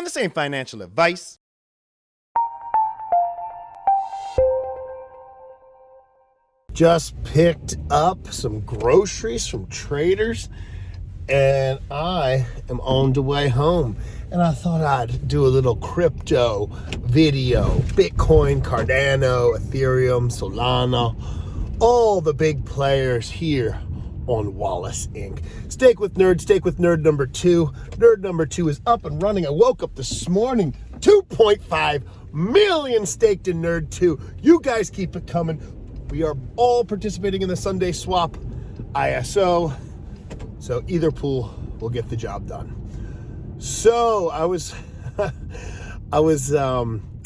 Man, this ain't financial advice. Just picked up some groceries from Traders, and I am on the way home. And I thought I'd do a little crypto video. Bitcoin, Cardano, Ethereum, Solana, all the big players here on Wallace Inc. Steak with Nerd number 2. Nerd number 2 is up and running. I woke up this morning, 2.5 million staked in Nerd 2. You guys keep it coming. We are all participating in the Sunday swap ISO. So either pool will get the job done. So I was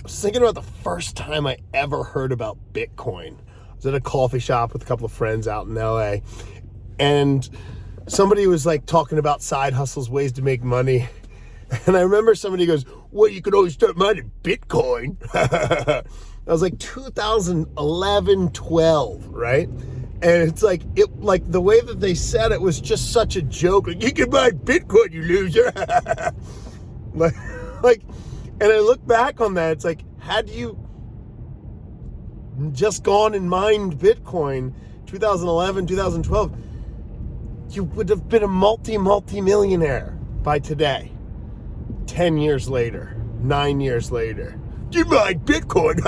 thinking about the first time I ever heard about Bitcoin. I was at a coffee shop with a couple of friends out in LA, and somebody was like talking about side hustles, ways to make money. And I remember somebody goes, well, you could always start mining Bitcoin. I was like 2011, 12, right? And it's like, the way that they said it was just such a joke. Like, you can buy Bitcoin, you loser. And I look back on that, it's like, had you just gone and mined Bitcoin 2011, 2012, you would have been a multi-millionaire by today. 10 years later, 9 years later. You mine Bitcoin.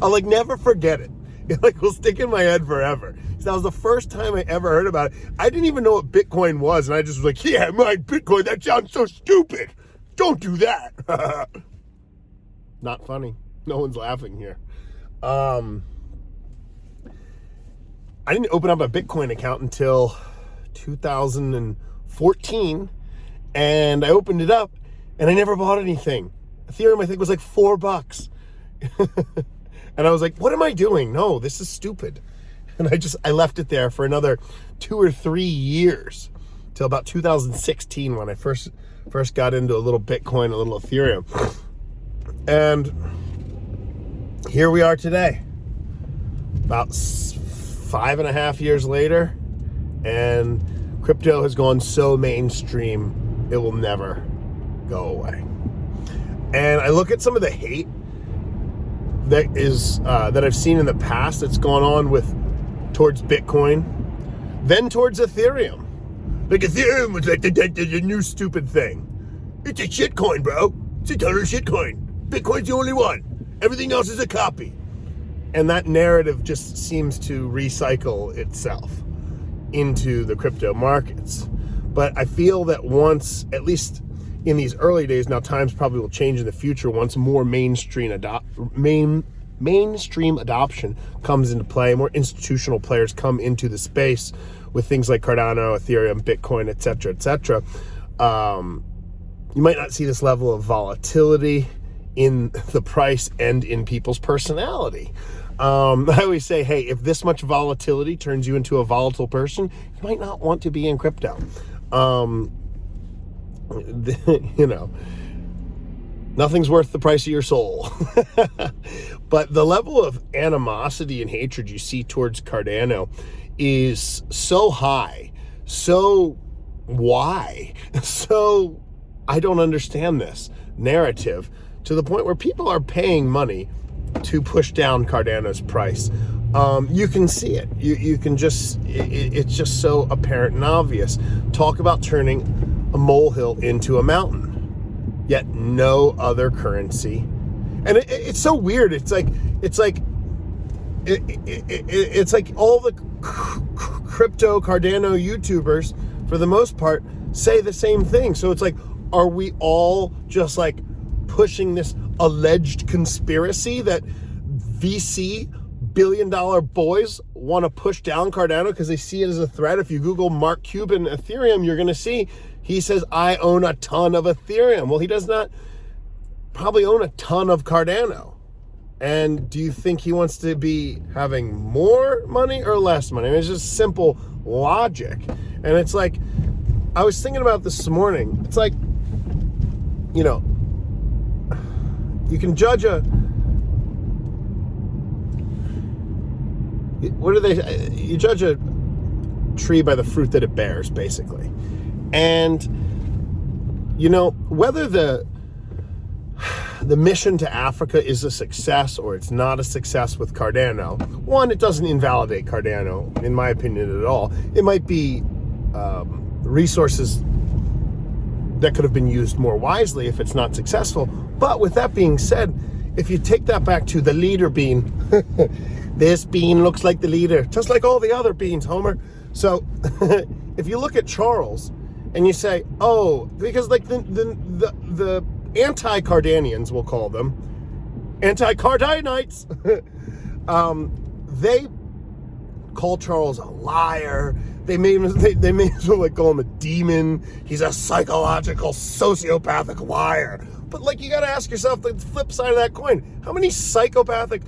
I'll never forget it. It will stick in my head forever. So that was the first time I ever heard about it. I didn't even know what Bitcoin was, and I just was like, yeah, mine Bitcoin. That sounds so stupid. Don't do that. Not funny. No one's laughing here. I didn't open up a Bitcoin account until 2014, and I opened it up, and I never bought anything. Ethereum, I think, was like $4. And I was like, what am I doing? No, this is stupid. And I left it there for another 2 or 3 years till about 2016 when I first got into a little Bitcoin, a little Ethereum. And here we are today, about 5.5 years later, and crypto has gone so mainstream, it will never go away. And I look at some of the hate that I've seen in the past that's gone on towards Bitcoin, then towards Ethereum. Like, Ethereum was like the new stupid thing. It's a shitcoin, bro. It's a total shitcoin. Bitcoin's the only one. Everything else is a copy. And that narrative just seems to recycle itself into the crypto markets. But I feel that once, at least in these early days, now times probably will change in the future once more mainstream adoption comes into play, more institutional players come into the space with things like Cardano, Ethereum, Bitcoin, etc., etc. You might not see this level of volatility in the price and in people's personality. I always say, hey, if this much volatility turns you into a volatile person, you might not want to be in crypto. Nothing's worth the price of your soul. But the level of animosity and hatred you see towards Cardano is so high. So why? So I don't understand this narrative to the point where people are paying money to push down Cardano's price. You can see it. You can just, it's just so apparent and obvious. Talk about turning a molehill into a mountain, yet no other currency. And it's so weird. It's like all the crypto Cardano YouTubers, for the most part, say the same thing. So it's like, are we all just like pushing this alleged conspiracy that VC billion-dollar boys want to push down Cardano because they see it as a threat? If you Google Mark Cuban Ethereum, you're going to see he says, I own a ton of Ethereum. Well, he does not probably own a ton of Cardano. And do you think he wants to be having more money or less money? I mean, it's just simple logic. And it's like, I was thinking about this morning. It's like, you can judge you judge a tree by the fruit that it bears, basically. And, whether the the mission to Africa is a success or it's not a success with Cardano. One, it doesn't invalidate Cardano, in my opinion, at all. It might be resources that could have been used more wisely if it's not successful. But with that being said, if you take that back to the leader bean, this bean looks like the leader, just like all the other beans, Homer. So if you look at Charles and you say, oh, because like the anti-Cardanians, we'll call them, anti-Cardanites, they call Charles a liar. They may as well like call him a demon. He's a psychological, sociopathic liar. But like, you got to ask yourself the flip side of that coin. How many psychopathic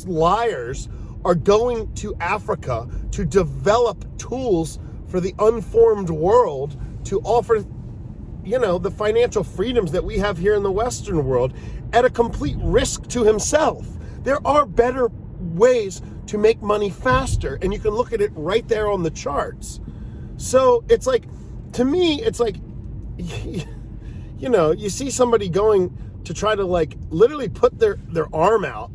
liars are going to Africa to develop tools for the unformed world to offer, you know, the financial freedoms that we have here in the Western world at a complete risk to himself? There are better ways to make money faster, and you can look at it right there on the charts. So it's like, to me, it's like, you know, you see somebody going to try to like literally put their arm out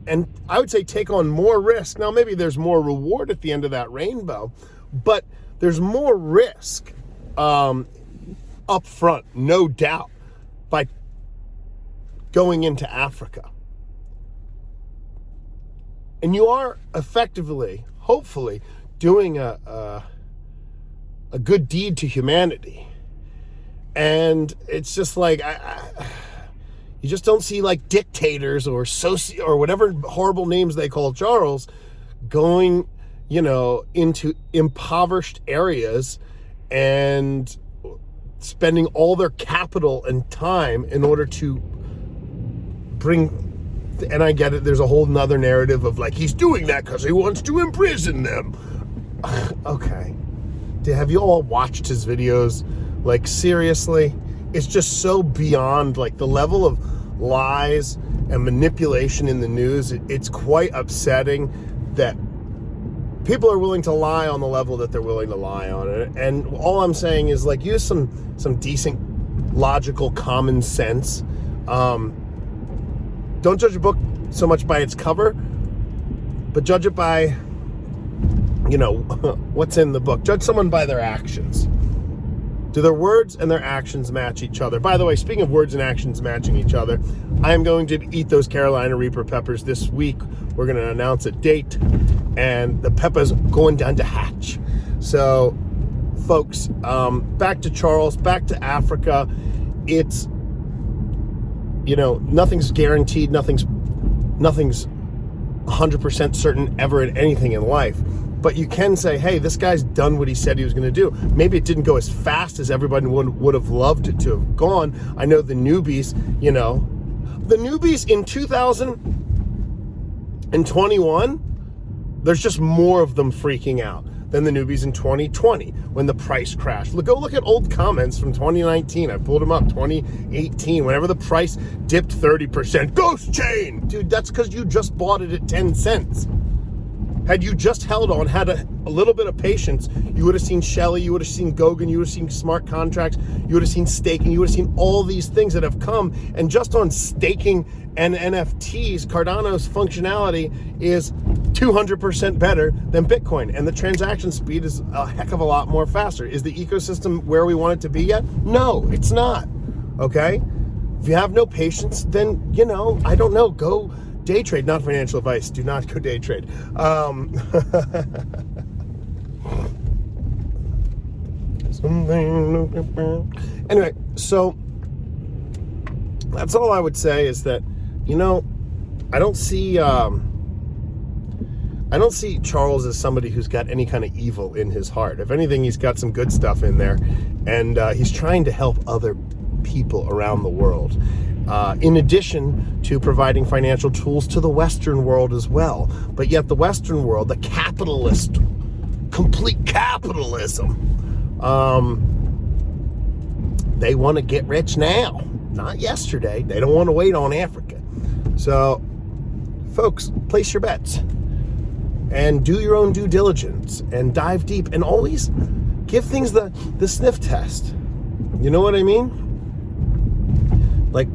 and I would say take on more risk. Now, maybe there's more reward at the end of that rainbow, but there's more risk up front, no doubt, by going into Africa. And you are effectively, hopefully, doing a good deed to humanity. And it's just like, you just don't see like dictators or whatever horrible names they call Charles going, you know, into impoverished areas and spending all their capital and time in order to bring, and I get it, there's a whole nother narrative of like, he's doing that because he wants to imprison them. Okay. Have you all watched his videos? Like, seriously, it's just so beyond like the level of lies and manipulation in the news. It's quite upsetting that people are willing to lie on the level that they're willing to lie on it. And all I'm saying is like, use some decent, logical, common sense. Don't judge a book so much by its cover, but judge it by, you know, what's in the book. Judge someone by their actions. Do their words and their actions match each other? By the way, speaking of words and actions matching each other, I am going to eat those Carolina Reaper peppers this week. We're going to announce a date, and the pepper's going down to hatch. So, folks, back to Charles, back to Africa. It's, you know, nothing's guaranteed, nothing's 100% certain ever in anything in life. But you can say, hey, this guy's done what he said he was going to do. Maybe it didn't go as fast as everybody would have loved it to have gone. I know the newbies, you know, the newbies in 2021, there's just more of them freaking out than the newbies in 2020 when the price crashed. Go look at old comments from 2019. I pulled them up. 2018, whenever the price dipped 30%. Ghost chain! Dude, that's because you just bought it at 10 cents. Had you just held on, had a little bit of patience, you would have seen Shelley, you would have seen Gogan, you would have seen smart contracts, you would have seen staking, you would have seen all these things that have come. And just on staking and NFTs, Cardano's functionality is 200% better than Bitcoin. And the transaction speed is a heck of a lot more faster. Is the ecosystem where we want it to be yet? No, it's not. Okay? If you have no patience, then, you know, I don't know, go day trade. Not financial advice. Do not go day trade. Anyway, so that's all I would say is that, you know, I don't see Charles as somebody who's got any kind of evil in his heart. If anything, he's got some good stuff in there, and he's trying to help other people around the world. In addition to providing financial tools to the Western world as well. But yet the Western world, the capitalist, complete capitalism, they want to get rich now, not yesterday. They don't want to wait on Africa. So, folks, place your bets and do your own due diligence and dive deep and always give things the sniff test. You know what I mean? Like,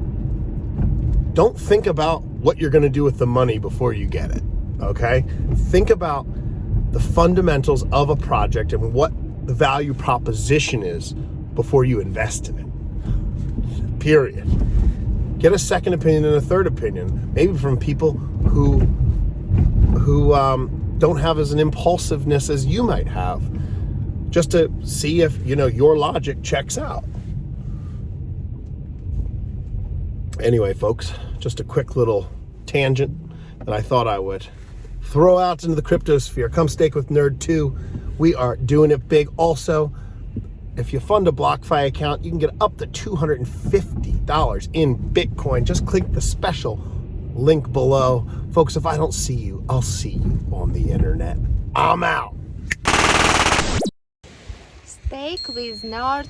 don't think about what you're going to do with the money before you get it, okay? Think about the fundamentals of a project and what the value proposition is before you invest in it, period. Get a second opinion and a third opinion, maybe from people who don't have as an impulsiveness as you might have, just to see if, you know, your logic checks out. Anyway, folks, just a quick little tangent that I thought I would throw out into the crypto sphere. Come stake with Nerd 2. We are doing it big. Also, if you fund a BlockFi account, you can get up to $250 in Bitcoin. Just click the special link below. Folks, if I don't see you, I'll see you on the internet. I'm out. Stake with Nerd